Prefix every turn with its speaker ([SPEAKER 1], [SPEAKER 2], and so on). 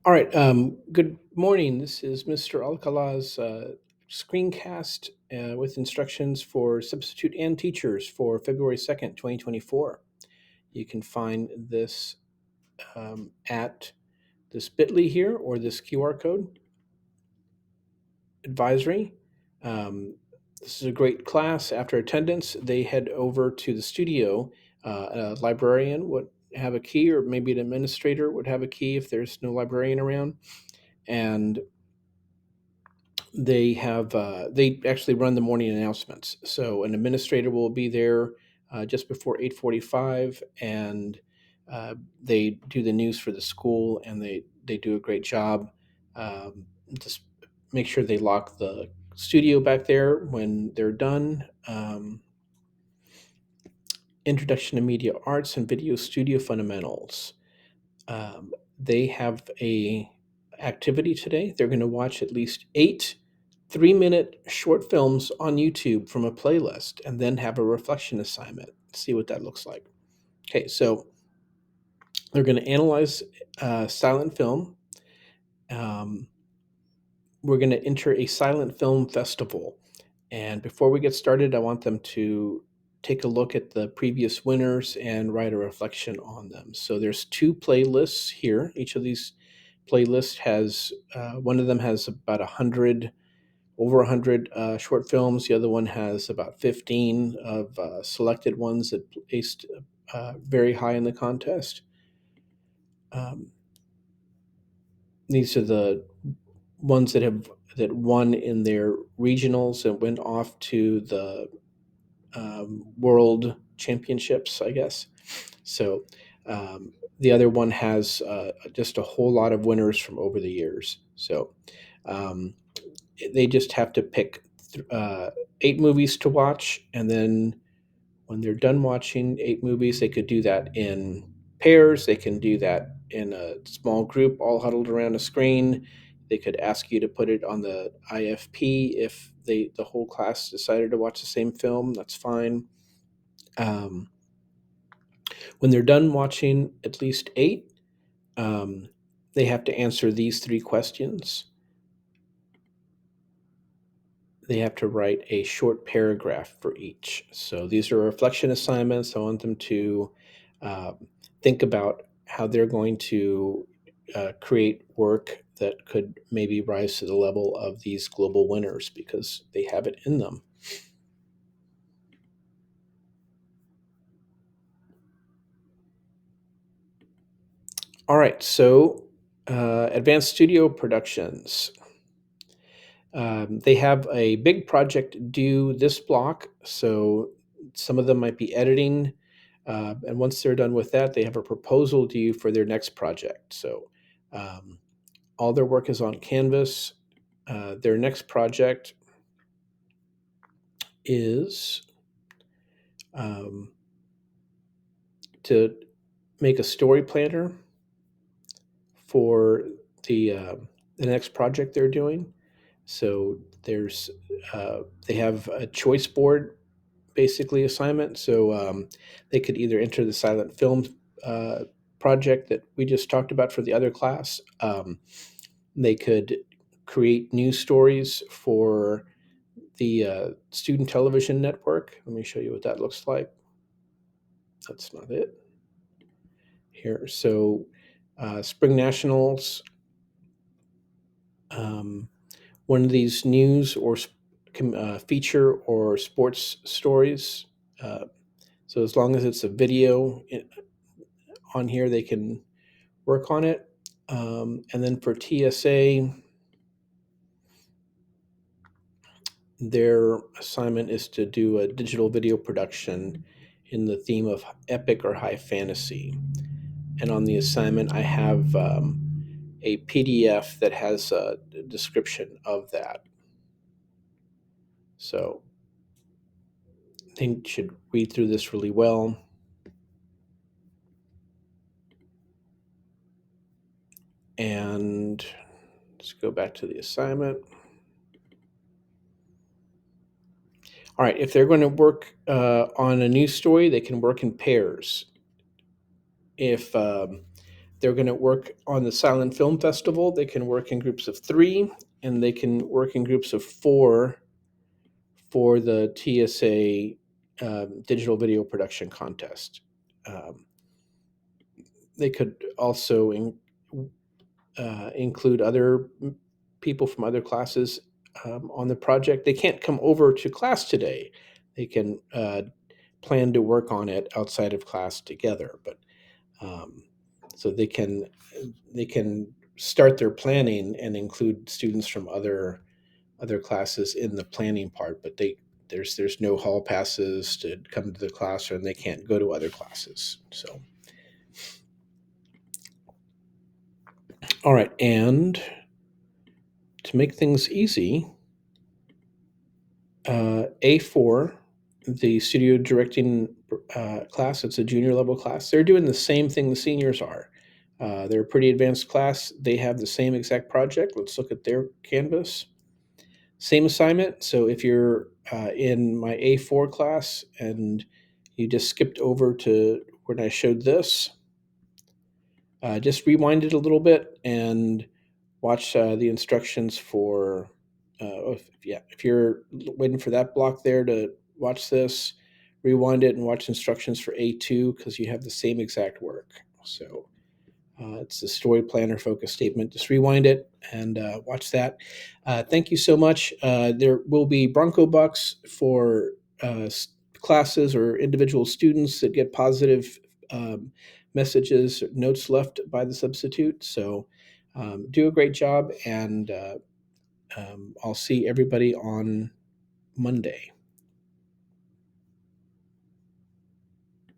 [SPEAKER 1] All right. Good morning. This is Mr. Alcala's screencast with instructions for substitute and teachers for February 2nd, 2024. You can find this at this bit.ly here or this QR code advisory. Um, this is a great class. After attendance, they head over to the studio. A librarian would have a key, or maybe an administrator would have a key if there's no librarian around. And they actually run the morning announcements, so an administrator will be there just before 8:45, and they do the news for the school, and they do a great job. Just make sure they lock the studio back there when they're done. Introduction to media arts and video studio fundamentals. They have a activity today. They're going to watch at least 8 3-minute short films on YouTube from a playlist, and then have a reflection assignment. See what that looks like. Okay, so they're going to analyze silent film. Um, we're going to enter a silent film festival. And before we get started, I want them to take a look at the previous winners and write a reflection on them. So there's two playlists here. Each of these playlists has one of them has about 100, over 100 short films. The other one has about 15 of selected ones that placed very high in the contest. Um, these are the ones that won in their regionals and went off to the world championships, I guess. So the other one has just a whole lot of winners from over the years. So um, they just have to pick 8 movies to watch, and then when they're done watching 8 movies, they could do that in pairs. They can do that in a small group, all huddled around a screen. They could ask you to put it on the IFP if the whole class decided to watch the same film. That's fine. Um, when they're done watching at least 8, um, they have to answer these 3 questions. They have to write a short paragraph for each. So these are reflection assignments. I want them to uh, think about how they're going to create work that could maybe rise to the level of these global winners because they have it in them. All right, so Advanced Studio Productions. They have a big project due this block, so some of them might be editing. And once they're done with that, they have a proposal due for their next project. So um, all their work is on Canvas. Their next project is um, to make a story planner for the next project they're doing. So they have a choice board basically assignment. So they could either enter the silent film uh, project that we just talked about for the other class. They could create news stories for the student television network. Let me show you what that looks like. That's not it here. So Spring Nationals, um, one of these news or feature or sports stories. Uh, so as long as it's a video on here, they can work on it. And then for TSA, their assignment is to do a digital video production in the theme of epic or high fantasy. And on the assignment, I have a PDF that has a description of that. So they should read through this really well. And let's go back to the assignment. All right, if they're going to work on a news story, they can work in pairs. If they're going to work on the Silent Film Festival. They can work in groups of 3, and they can work in groups of 4 for the TSA digital video production contest. Um, they could also include other people from other classes on the project. They can't come over to class today. They can plan to work on it outside of class together, but um, so they can start their planning and include students from other classes in the planning part. But there's no hall passes to come to the class, or they can't go to other classes. So, all right, and to make things easy, A4, the studio directing class, it's a junior level class. They're doing the same thing the seniors are. They're a pretty advanced class. They have the same exact project. Let's look at their Canvas. Same assignment. So if you're in my A4 class and you just skipped over to when I showed this, just rewind it a little bit and watch the instructions for if you're waiting for that block there to watch this, rewind it and watch instructions for A2 because you have the same exact work. So it's the story planner focus statement. Just rewind it and watch that. Thank you so much. There will be Bronco Bucks for classes or individual students that get positive messages, notes left by the substitute. So do a great job, and I'll see everybody on Monday.